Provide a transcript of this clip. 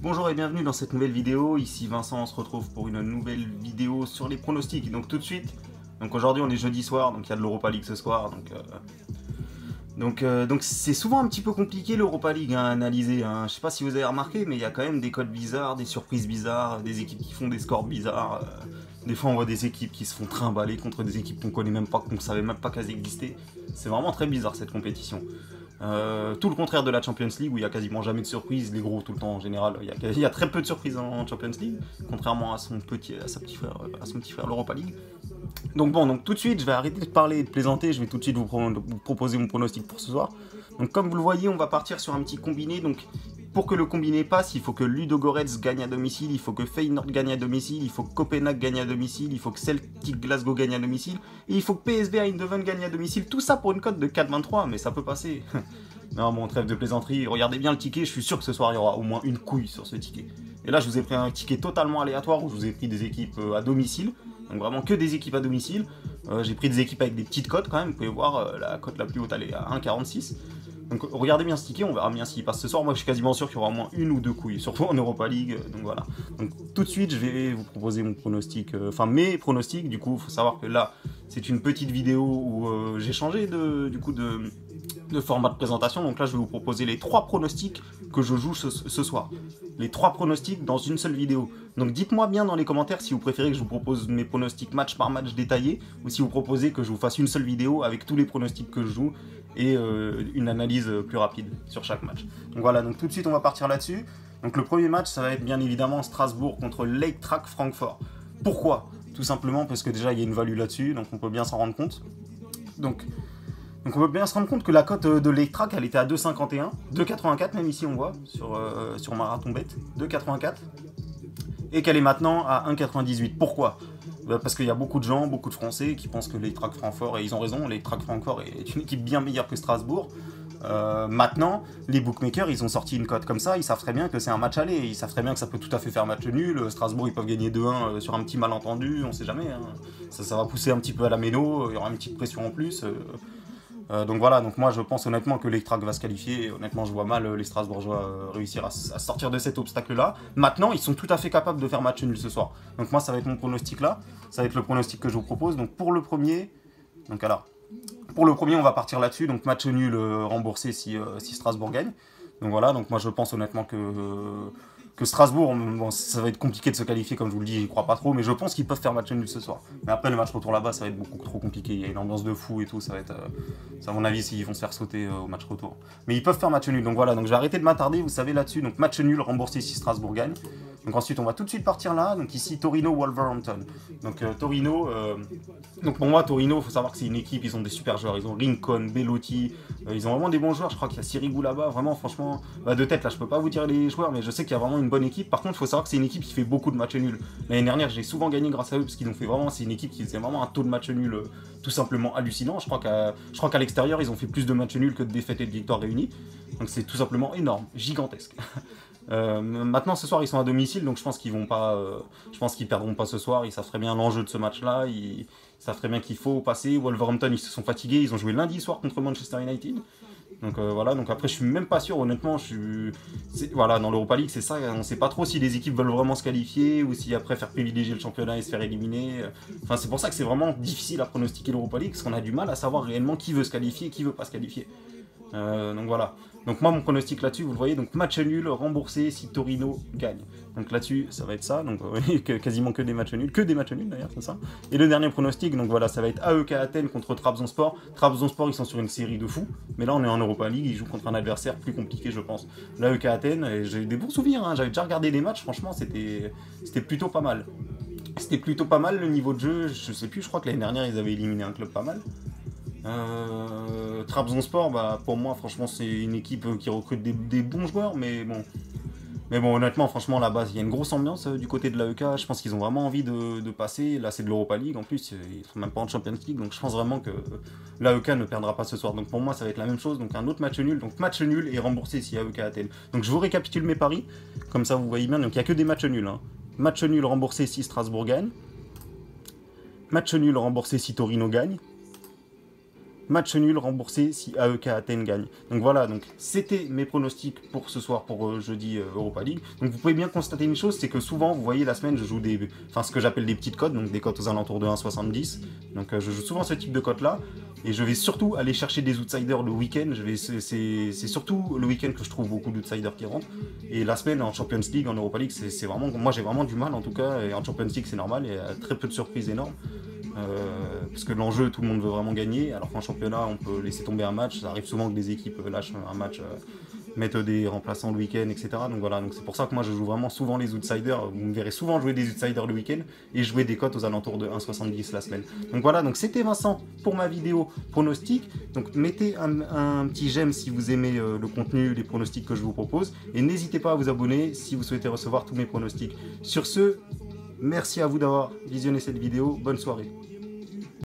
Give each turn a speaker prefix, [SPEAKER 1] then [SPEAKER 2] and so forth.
[SPEAKER 1] Bonjour et bienvenue dans cette nouvelle vidéo. Ici Vincent, on se retrouve pour une nouvelle vidéo sur les pronostics. Donc tout de suite, aujourd'hui on est jeudi soir, donc il y a de l'Europa League ce soir. Donc c'est souvent un petit peu compliqué l'Europa League à analyser. Je sais pas si vous avez remarqué, mais il y a quand même des codes bizarres, des surprises bizarres, des équipes qui font des scores bizarres. Des fois on voit des équipes qui se font trimballer contre des équipes qu'on connaît même pas, qu'on savait même pas qu'elles existaient. C'est vraiment très bizarre cette compétition. Tout le contraire de la Champions League où il y a quasiment jamais de surprise, les gros tout le temps en général, il y a très peu de surprises en Champions League, contrairement à son petit frère l'Europa League. Donc tout de suite je vais arrêter de parler et de plaisanter, je vais tout de suite vous proposer mon pronostic pour ce soir. Donc comme vous le voyez, on va partir sur un petit combiné. Donc pour que le combiné passe, il faut que Ludogorets gagne à domicile, il faut que Feyenoord gagne à domicile, il faut que Copenhague gagne à domicile, il faut que Celtic Glasgow gagne à domicile, et il faut que PSV Eindhoven gagne à domicile. Tout ça pour une cote de 4,23, mais ça peut passer. Non bon, trêve de plaisanterie, regardez bien le ticket, je suis sûr que ce soir il y aura au moins une couille sur ce ticket. Et là je vous ai pris un ticket totalement aléatoire où je vous ai pris des équipes à domicile, donc vraiment que des équipes à domicile. J'ai pris des équipes avec des petites cotes quand même, vous pouvez voir la cote la plus haute elle est à 1,46. Donc regardez bien ce ticket, on verra bien s'il passe ce soir. Moi je suis quasiment sûr qu'il y aura au moins une ou deux couilles, surtout en Europa League. Donc voilà. Donc tout de suite je vais vous proposer mon pronostic, mes pronostics. Du coup il faut savoir que là c'est une petite vidéo où j'ai changé de format de présentation. Donc là je vais vous proposer les 3 pronostics que je joue ce soir. Les 3 pronostics dans une seule vidéo. Donc dites-moi bien dans les commentaires si vous préférez que je vous propose mes pronostics match par match détaillés, ou si vous proposez que je vous fasse une seule vidéo avec tous les pronostics que je joue et une analyse plus rapide sur chaque match. Donc voilà, donc tout de suite on va partir là-dessus. Donc le premier match ça va être bien évidemment Strasbourg contre l'Eintracht Francfort. Pourquoi? Tout simplement parce que déjà il y a une value là-dessus, donc on peut bien s'en rendre compte. Donc on peut bien se rendre compte que la cote de l'Eintracht elle était à 2,51, 2,84 même ici on voit sur Marathon Bet, 2,84, et qu'elle est maintenant à 1,98. Pourquoi? Parce qu'il y a beaucoup de gens, beaucoup de Français qui pensent que l'Eintracht Francfort, et ils ont raison, l'Eintracht Francfort est une équipe bien meilleure que Strasbourg. Maintenant, les bookmakers, ils ont sorti une cote comme ça, ils savent très bien que c'est un match aller, ils savent très bien que ça peut tout à fait faire match nul. Strasbourg, ils peuvent gagner 2-1 sur un petit malentendu, on sait jamais. Ça va pousser un petit peu à la méno, il y aura une petite pression en plus. Donc voilà, donc moi je pense honnêtement que l'Eintracht va se qualifier, et honnêtement je vois mal les Strasbourgeois réussir à sortir de cet obstacle là. Maintenant ils sont tout à fait capables de faire match nul ce soir. Donc moi ça va être mon pronostic là, ça va être le pronostic que je vous propose. Donc pour le premier, on va partir là-dessus, donc match nul remboursé si Strasbourg gagne. Donc voilà, donc moi je pense honnêtement que Strasbourg, bon, ça va être compliqué de se qualifier comme je vous le dis, j'y crois pas trop, mais je pense qu'ils peuvent faire match nul ce soir. Mais après le match retour là-bas, ça va être beaucoup trop compliqué, il y a une ambiance de fou et tout, ça va être, à mon avis, s'ils vont se faire sauter au match retour. Mais ils peuvent faire match nul, donc voilà, donc je vais arrêter de m'attarder, vous savez là-dessus, donc match nul remboursé si Strasbourg gagne. Donc ensuite on va tout de suite partir là, donc ici Torino-Wolverhampton. Donc Torino, donc pour moi Torino, il faut savoir que c'est une équipe, ils ont des super joueurs, ils ont Rincon, Bellotti, ils ont vraiment des bons joueurs, je crois qu'il y a Sirigu là-bas, vraiment franchement, de tête là je peux pas vous dire les joueurs, mais je sais qu'il y a vraiment une bonne équipe. Par contre il faut savoir que c'est une équipe qui fait beaucoup de matchs nuls. L'année dernière j'ai souvent gagné grâce à eux, parce qu'ils ont fait vraiment, c'est une équipe qui faisait vraiment un taux de match nul tout simplement hallucinant. Je crois qu'à l'extérieur ils ont fait plus de matchs nuls que de défaites et de victoires réunies, donc c'est tout simplement énorme, gigantesque. Maintenant ce soir ils sont à domicile, donc je pense qu'ils vont pas, je pense qu'ils perdront pas ce soir. Ils savent très bien l'enjeu de ce match là, ils savent très bien qu'il faut passer. Wolverhampton ils se sont fatigués, ils ont joué lundi soir contre Manchester United, donc voilà, donc après je suis même pas sûr honnêtement, voilà, dans l'Europa League c'est ça, on sait pas trop si les équipes veulent vraiment se qualifier ou si après faire privilégier le championnat et se faire éliminer. Enfin c'est pour ça que c'est vraiment difficile à pronostiquer l'Europa League, parce qu'on a du mal à savoir réellement qui veut se qualifier et qui veut pas se qualifier. Donc voilà, donc moi mon pronostic là-dessus vous le voyez, donc match nul remboursé si Torino gagne. Donc là-dessus ça va être ça, donc quasiment que des matchs nuls, d'ailleurs c'est ça. Et le dernier pronostic, donc voilà, ça va être AEK Athènes contre Trabzonspor. Trabzonspor ils sont sur une série de fous, mais là on est en Europa League, ils jouent contre un adversaire plus compliqué je pense. L'AEK Athènes, j'ai des bons souvenirs, j'avais déjà regardé les matchs, franchement c'était plutôt pas mal. C'était plutôt pas mal le niveau de jeu, je sais plus, je crois que l'année dernière ils avaient éliminé un club pas mal. Trabzonspor, pour moi franchement c'est une équipe qui recrute des bons joueurs, mais bon honnêtement franchement là-bas il y a une grosse ambiance du côté de l'AEK, je pense qu'ils ont vraiment envie de passer. Là c'est de l'Europa League en plus, ils sont même pas en Champions League, donc je pense vraiment que l'AEK ne perdra pas ce soir. Donc pour moi ça va être la même chose, donc un autre match nul, donc match nul et remboursé si AEK Athènes. Donc je vous récapitule mes paris, comme ça vous voyez bien, donc il n'y a que des matchs nuls, Match nul remboursé si Strasbourg gagne, match nul remboursé si Torino gagne, match nul remboursé si AEK Athènes gagne. Donc voilà, donc c'était mes pronostics pour ce soir, pour jeudi Europa League. Donc vous pouvez bien constater une chose, c'est que souvent, vous voyez, la semaine, je joue ce que j'appelle des petites cotes, donc des cotes aux alentours de 1,70. Donc je joue souvent ce type de cotes-là. Et je vais surtout aller chercher des outsiders le week-end. C'est surtout le week-end que je trouve beaucoup d'outsiders qui rentrent. Et la semaine en Champions League, en Europa League, c'est vraiment... Moi, j'ai vraiment du mal, en tout cas. Et en Champions League, c'est normal. Il y a très peu de surprises énormes. Parce que l'enjeu, tout le monde veut vraiment gagner, alors qu'en championnat, on peut laisser tomber un match. Ça arrive souvent que des équipes lâchent un match, mettent des remplaçants le week-end, etc. Donc voilà, donc c'est pour ça que moi je joue vraiment souvent les outsiders. Vous me verrez souvent jouer des outsiders le week-end et jouer des cotes aux alentours de 1,70 la semaine. Donc voilà, donc c'était Vincent pour ma vidéo pronostic. Donc mettez un petit j'aime si vous aimez le contenu, les pronostics que je vous propose, et n'hésitez pas à vous abonner si vous souhaitez recevoir tous mes pronostics. Sur ce, merci à vous d'avoir visionné cette vidéo. Bonne soirée.